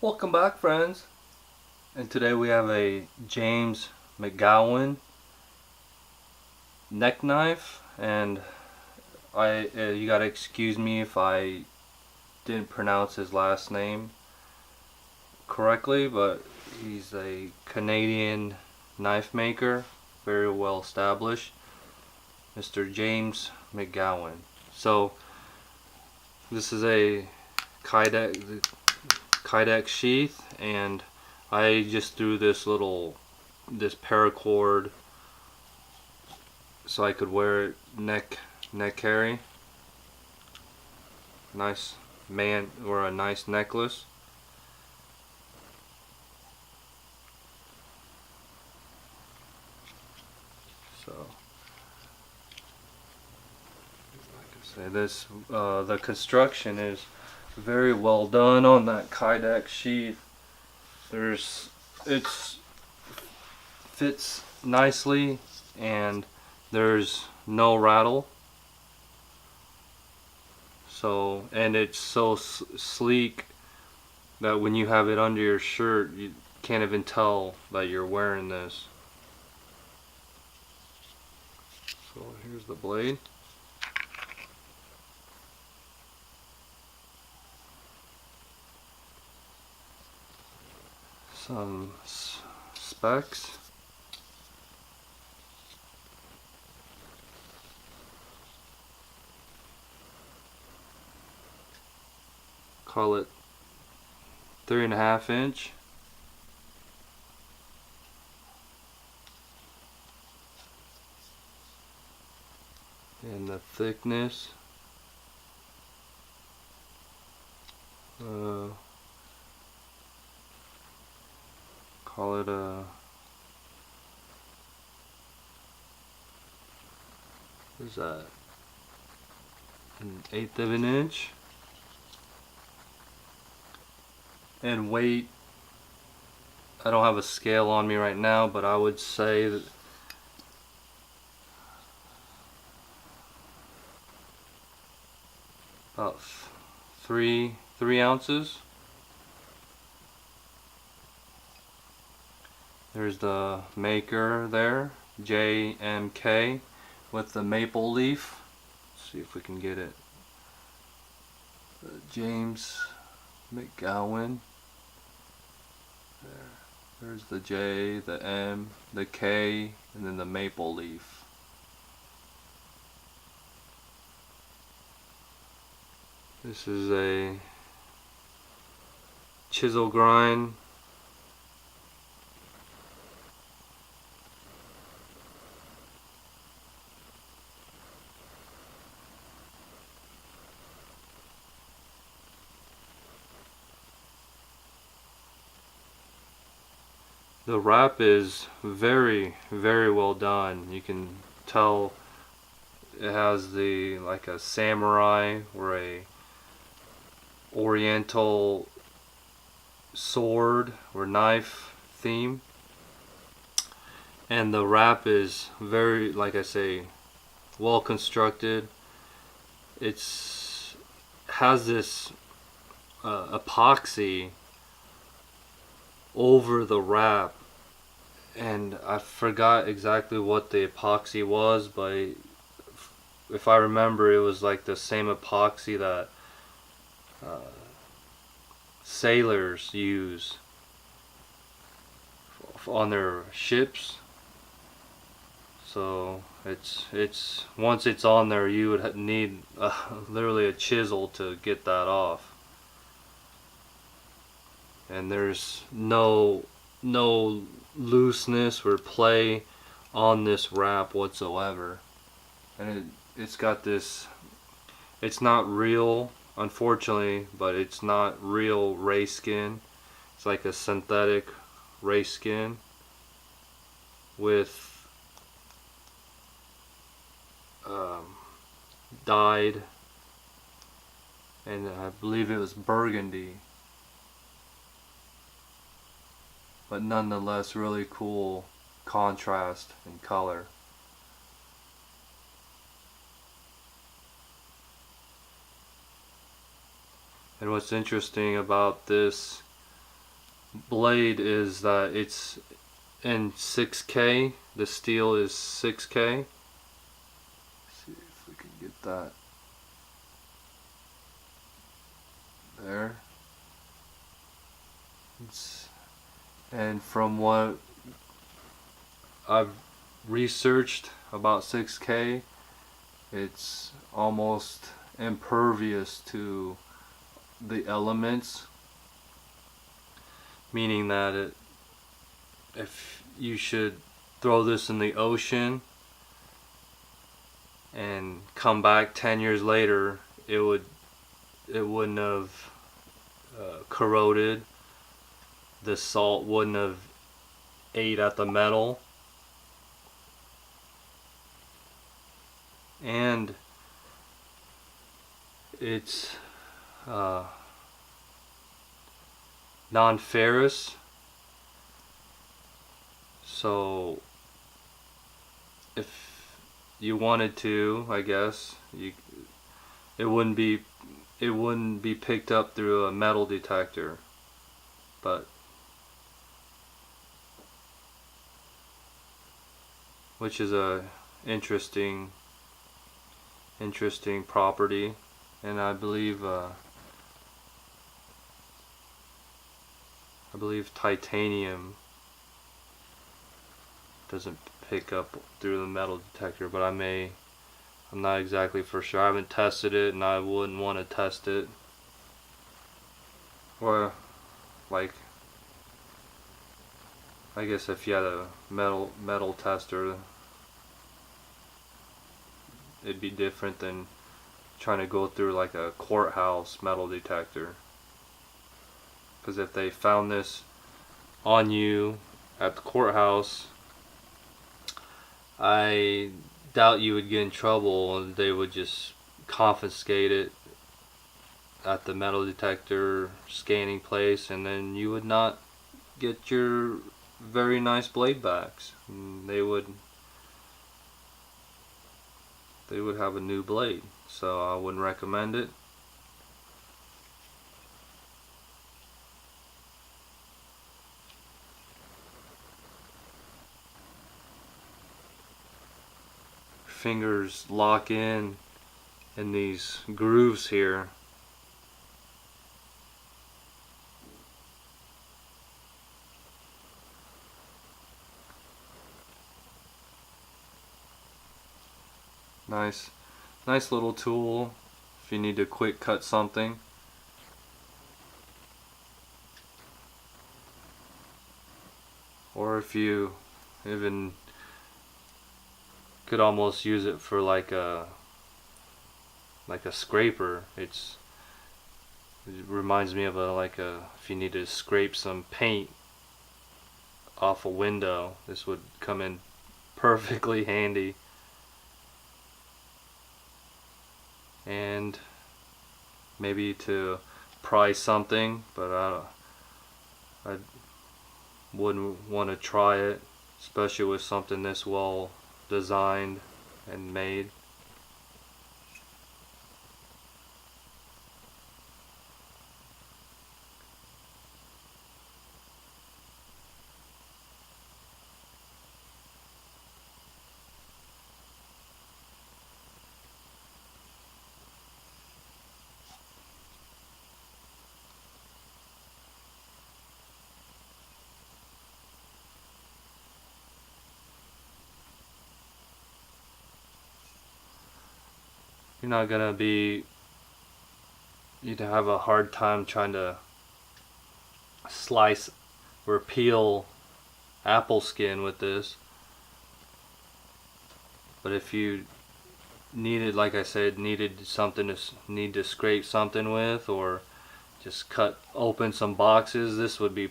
Welcome back, friends. And today we have a James McGowan neck knife, and you gotta excuse me if I didn't pronounce his last name correctly, but he's a Canadian knife maker, very well established, Mr. James McGowan. So this is a Kydex sheath, and I just threw this paracord so I could wear it neck carry. Nice man, or a nice necklace. So like I say, the construction is very well done on that Kydex sheath. It fits nicely, and there's no rattle. So, and it's so sleek that when you have it under your shirt, you can't even tell that you're wearing this. So here's the blade. Some specs. Call it 3.5 inch. And the thickness, call it what is that, 1/8 of an inch. And weight, I don't have a scale on me right now, but I would say that about 3 ounces. There's the maker there, JMK, with the maple leaf. Let's see if we can get it. James McGowan. There's the J, the M, the K, and then the maple leaf. This is a chisel grind. The wrap is very, very well done. You can tell it has like a samurai or a oriental sword or knife theme. And the wrap is very, like I say, well constructed. It's has this epoxy over the wrap, and I forgot exactly what the epoxy was, but if I remember, it was like the same epoxy that sailors use on their ships. So it's once it's on there, you would need literally a chisel to get that off. And there's no looseness or play on this wrap whatsoever. And it's got this, it's not real, unfortunately, but it's not real race skin. It's like a synthetic race skin with dyed, and I believe it was burgundy, but nonetheless really cool contrast and color. And what's interesting about this blade is that it's in 6K. The steel is 6K. Let's see if we can get that there. And from what I've researched about 6K, it's almost impervious to the elements, meaning that if you should throw this in the ocean and come back 10 years later, it wouldn't have corroded. The salt wouldn't have ate at the metal, and it's non-ferrous, so if you wanted to, I guess it wouldn't be picked up through a metal detector, but which is a interesting property. And I believe titanium doesn't pick up through the metal detector, but I'm not exactly for sure. I haven't tested it, and I wouldn't want to test it. Or like, I guess if you had a metal tester, it'd be different than trying to go through like a courthouse metal detector. Because if they found this on you at the courthouse, I doubt you would get in trouble, and they would just confiscate it at the metal detector scanning place, and then you would not get your very nice blade backs. And they would have a new blade, so I wouldn't recommend it. Fingers lock in these grooves here. Nice little tool if you need to quick cut something. Or if you even could almost use it for like a scraper. It reminds me of if you need to scrape some paint off a window, this would come in perfectly handy. And maybe to pry something, but I wouldn't want to try it, especially with something this well designed and made. You're not gonna be, you'd have a hard time trying to slice or peel apple skin with this. But if you needed, like I said, needed something to scrape something with, or just cut open some boxes, this would be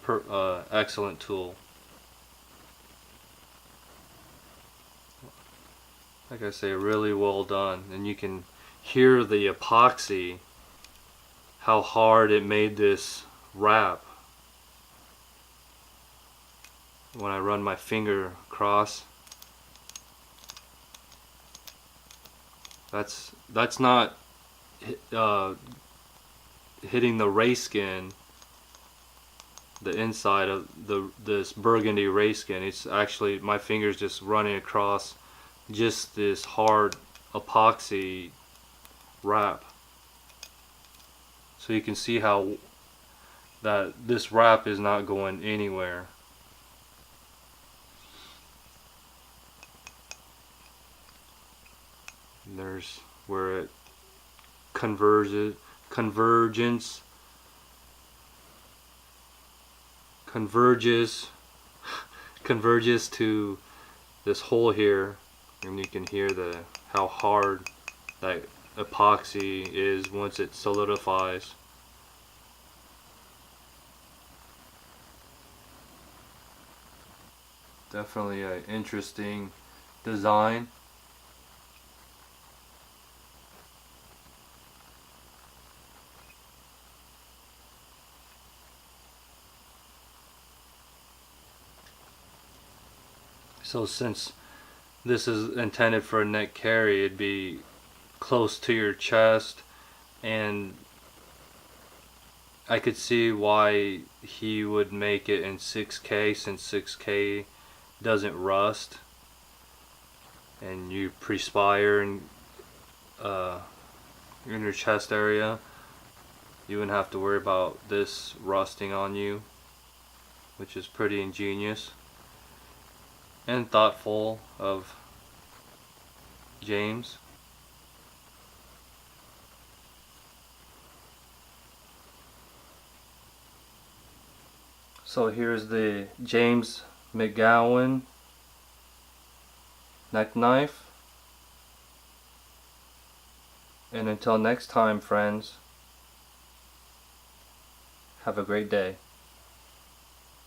a excellent tool. Like I say, really well done, and you can hear the epoxy, how hard it made this wrap when I run my finger across. That's not hitting the ray skin, the inside of this burgundy rayskin. It's actually, my fingers just running across just this hard epoxy wrap. So you can see how that this wrap is not going anywhere. And there's where it converges to this hole here, and you can hear how hard that epoxy is once it solidifies. Definitely an interesting design. So since this is intended for a neck carry, it'd be close to your chest, and I could see why he would make it in 6K, since 6K doesn't rust and you perspire in your chest area. You wouldn't have to worry about this rusting on you, which is pretty ingenious and thoughtful of James. So here's the James McGowan neck knife. And until next time, friends, have a great day.